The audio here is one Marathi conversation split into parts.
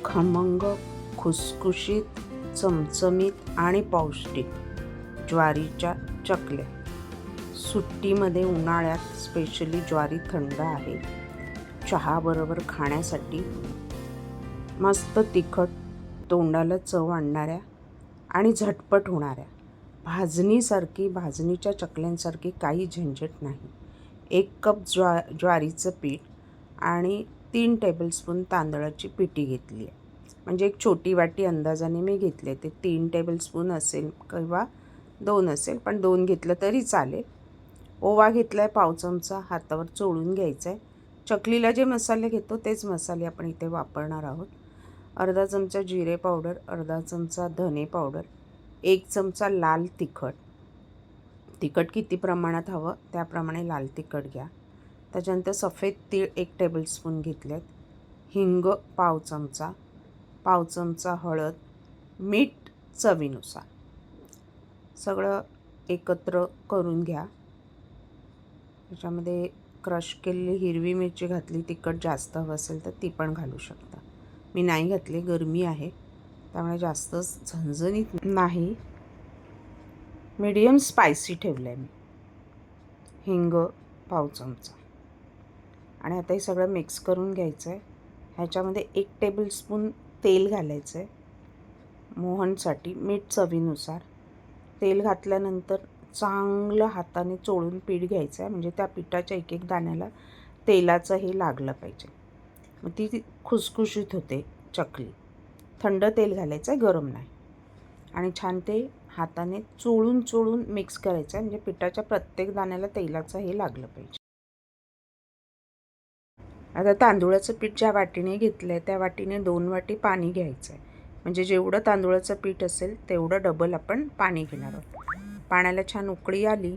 खमंग, खुसखुशीत, चमचमीत आणि पौष्टिक ज्वारीच्या चकल्या. सुट्टीमध्ये उन्हाळ्यात स्पेशली ज्वारी थंड आहे. चहाबरोबर खाण्यासाठी मस्त तिखट, तोंडाला चव आणणाऱ्या आणि झटपट होणाऱ्या. भाजणीच्या चकल्यांसारखी काही झंझट नाही. 1 कप ज्वारीचं पीठ आणि 3 टेबलस्पून तांदळाची पिठी घेतली आहे. म्हणजे एक छोटी वाटी अंदाजाने मी घेतली आहे. ते 3 टेबलस्पून असेल किंवा 2 असेल, पण 2 घेतलं तरी चालेल. ओवा घेतला आहे पाव चमचा, हातावर चोळून घ्यायचा आहे. चकलीला जे मसाले घेतो तेच मसाले आपण इथे वापरणार आहोत. अर्धा चमचा जिरे पावडर, अर्धा चमचा धने पावडर, 1 चमचा लाल तिखट. तिखट किती प्रमाणात हवं त्याप्रमाणे लाल तिखट घ्या. त्याच्यानंतर सफेद तीळ 1 टेबलस्पून घेतलेत. हिंग पाव चमचा हळद, मीठ चवीनुसार. सगळं एकत्र करून घ्या. त्याच्यामध्ये क्रश केलेली हिरवी मिरची घातली. तिखट जास्त हवं असेल तर ती पण घालू शकता. मी नाही घातली, गरमी आहे त्यामुळे जास्त झणझणीत नाही, मीडियम स्पायसी ठेवलं आहे मी. हिंग पाव चमचा. आणि आता हे सगळं मिक्स करून घ्यायचं आहे. ह्याच्यामध्ये 1 टेबलस्पून तेल घालायचं आहे मोहनसाठी. मीठ चवीनुसार. तेल घातल्यानंतर चांगलं हाताने चोळून पीठ घ्यायचं आहे. म्हणजे त्या पिठाच्या एक एक दाण्याला तेलाचं हे लागलं पाहिजे. मग ती खुसखुशीत होते चकली. थंड तेल घालायचं आहे, गरम नाही. आणि छान ते हाताने चोळून मिक्स करायचं आहे. म्हणजे पिठाच्या प्रत्येक दाण्याला तेलाचं हे लागलं पाहिजे. आता तांदूळाचं पीठ ज्या वाटीने घेतलं आहे त्या वाटीने 2 वाटी पाणी घ्यायचं आहे. म्हणजे जेवढं तांदूळाचं पीठ असेल तेवढं डबल आपण पाणी घेणार आहोत. पाण्याला छान उकळी आली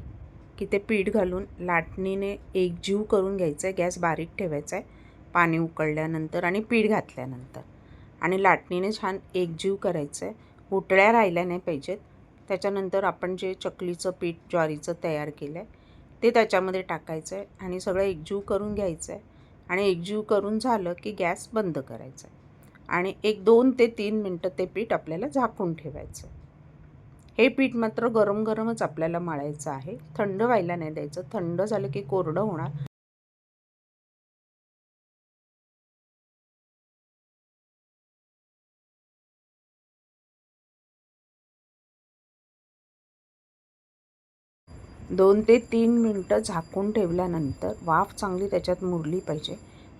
की ते पीठ घालून लाटणीने एकजीव करून घ्यायचं आहे. गॅस बारीक ठेवायचा आहे पाणी उकळल्यानंतर आणि पीठ घातल्यानंतर. आणि लाटणीने छान एकजीव करायचं आहे. गुठळ्या राहिल्या नाही पाहिजेत. त्याच्यानंतर आपण जे चकलीचं पीठ ज्वारीचं तयार केलं आहे ते त्याच्यामध्ये टाकायचं आहे आणि सगळं एकजीव करून घ्यायचं आहे. आणि एकजीव करून झालं की गॅस बंद करायचा आहे. आणि 2 ते 3 मिनटं ते पीठ आपल्याला झाकून ठेवायचं. हे पीठ मात्र गरम गरमच आपल्याला मळायचं आहे. थंड व्हायला नाही द्यायचं. थंड झालं की कोरडं होणार. दोन ते 3 मिनटं झाकून ठेवल्यानंतर वाफ चांगली त्याच्यात मुरली पाहिजे.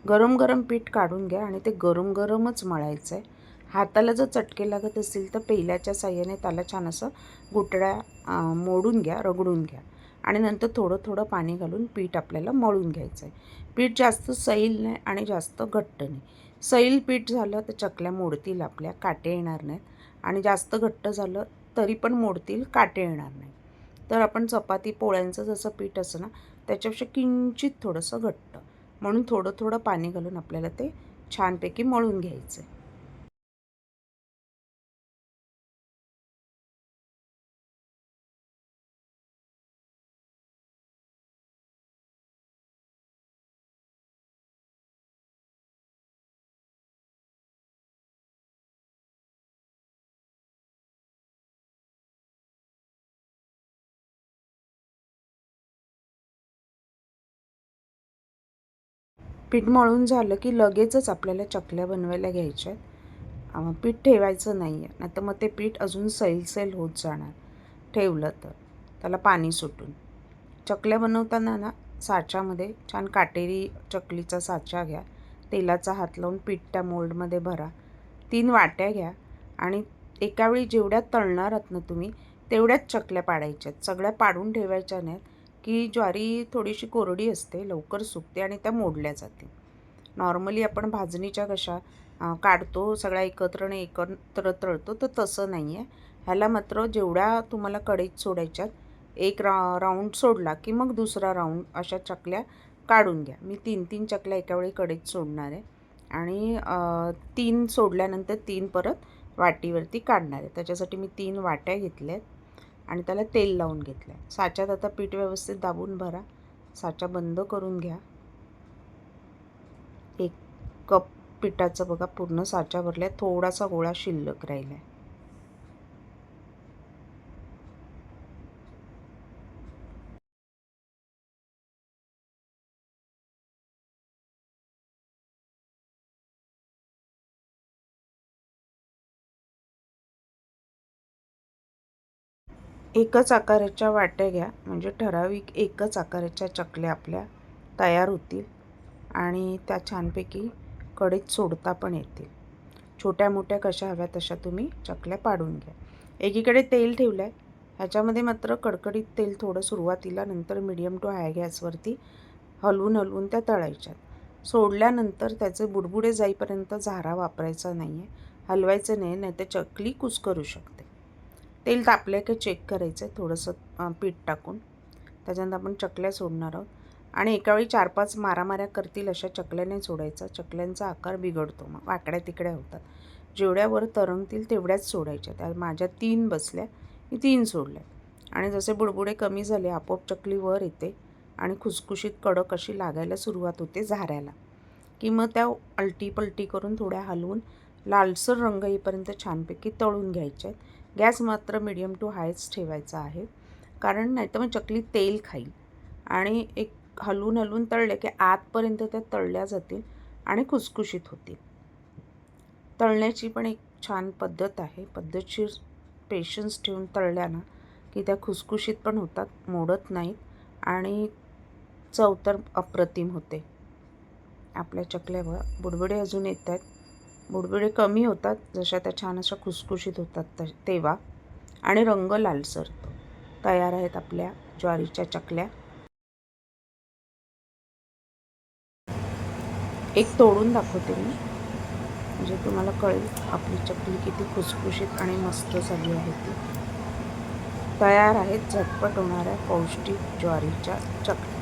गरम गरम पीठ काढून घ्या आणि ते गरम गरमच मळायचं आहे. हाताला जर चटके लागत असतील तर पेल्याच्या साह्याने त्याला छान असं गुठळ्या मोडून घ्या, रगडून घ्या. आणि नंतर थोडं थोडं पाणी घालून पीठ आपल्याला मळून घ्यायचं आहे. पीठ जास्त सैल नाही आणि जास्त घट्ट नाही. सैल पीठ झालं तर चकल्या मोडतील, आपल्या काटे येणार नाहीत. आणि जास्त घट्ट झालं तरी पण मोडतील, काटे येणार नाही. तर आपण चपाती पोळ्यांचं जसं पीठ असं ना त्याच्यापेक्षा किंचित थोडंसं घट्ट, म्हणून थोडं थोडं पाणी घालून आपल्याला ते छानपैकी मळून घ्यायचं आहे. पीठ मळून झालं की लगेचच आपल्याला चकल्या बनवायला घ्यायच्या आहेत. पीठ ठेवायचं नाही आहे, नाही तर मग ते पीठ अजून सैल होत जाणार ठेवलं तर, त्याला पाणी सुटून. चकल्या बनवताना ना साच्यामध्ये छान काटेरी चकलीचा साचा घ्या. तेलाचा हात लावून पीठ त्या मोल्डमध्ये भरा. 3 वाट्या घ्या आणि एकावेळी जेवढ्या तळणार आहात ना तुम्ही तेवढ्याच चकल्या पाडायच्या आहेत. सगळ्या पाडून ठेवायच्या नाहीत की ज्वारी थोडीशी कोरडी असते, लवकर सुकते आणि त्या मोडल्या जाते. नॉर्मली आपण भाजणीच्या कशा काढतो सगळ्या एकत्र आणि एकत्र तळतो, तर तसं नाही आहे. ह्याला मात्र जेवढ्या तुम्हाला कढईत सोडायच्यात, एक राऊंड सोडला की मग दुसरा राऊंड अशा चकल्या काढून घ्या. मी 3 चकल्या एकावेळी कढईत सोडणार आहे आणि 3 सोडल्यानंतर 3 परत वाटीवरती काढणार आहे. त्याच्यासाठी मी 3 वाट्या घेतल्या आहेत आणि त्याला तेल लावून घेतलं आहे. साच्यात आता पीठ व्यवस्थित दाबून भरा. साचा बंद करून घ्या. 1 कप पिठाचं बघा पूर्ण साचा भरला, थोडासा गोळा शिल्लक राहिला आहे. एकच आकाराच्या वाट्या घ्या, म्हणजे ठराविक एकच आकाराच्या चकल्या आपल्या तयार होतील आणि त्या छानपैकी कढईत सोडता पण येतील. छोट्या मोठ्या कशा हव्या तशा तुम्ही चकल्या पाडून घ्या. एकीकडे तेल ठेवलं आहे, ह्याच्यामध्ये मात्र कडकडीत तेल थोडं सुरुवातीला, नंतर मीडियम टू हाय गॅसवरती हलवून हलवून त्या तळायच्यात. सोडल्यानंतर त्याचे बुडबुडे जाईपर्यंत झारा वापरायचा नाही आहे, हलवायचं नाही, नाही तर चकली कुस्करू शकते. तेल तापलं की चेक करायचं आहे थोडंसं पीठ टाकून. त्याच्यानंतर आपण चकल्या सोडणार आहोत आणि एकावेळी 4-5 मारामाऱ्या करतील अशा चकल्या नाही सोडायचा. चकल्यांचा आकार बिघडतो, मग वाकड्या तिकड्या होतात. जेवढ्या वर तरंगतील तेवढ्याच सोडायच्या. त्या माझ्या 3 बसल्या, मी 3 सोडल्या आणि जसे बुडबुडे कमी झाले आपोआप चकली वर येते आणि खुसखुशीत कडक अशी लागायला सुरुवात होते झाऱ्याला, की मग त्या अलटी पलटी करून थोड्या हलवून लालसर रंग येईपर्यंत छानपैकी तळून घ्यायच्या आहेत. गॅस मात्र मीडियम टू हायच ठेवायचा आहे, कारण नाहीतर मग चकली तेल खाईल. आणि एक हलवून हलवून तळले की आतपर्यंत त्या तळल्या जातील आणि खुसखुशीत होतील. तळण्याची पण एक छान पद्धत आहे. पद्धतशीर पेशन्स ठेवून तळल्या ना की त्या खुसखुशीत पण होतात, मोडत नाहीत आणि चव तर अप्रतिम होते. आपल्या चकल्या बुडबुडे अजून येत आहेत. बुडबुडे कमी होतात जशा त्या छान अशा खुसखुशीत होतात तेव्हा, आणि रंग लालसरतो. तयार आहेत आपल्या ज्वारीच्या चकल्या. एक तोडून दाखवते मी, म्हणजे तुम्हाला कळेल आपली चकली किती खुसखुशीत आणि मस्त झाली आहे ती. तयार आहेत झटपट होणाऱ्या पौष्टिक ज्वारीच्या चकल्या.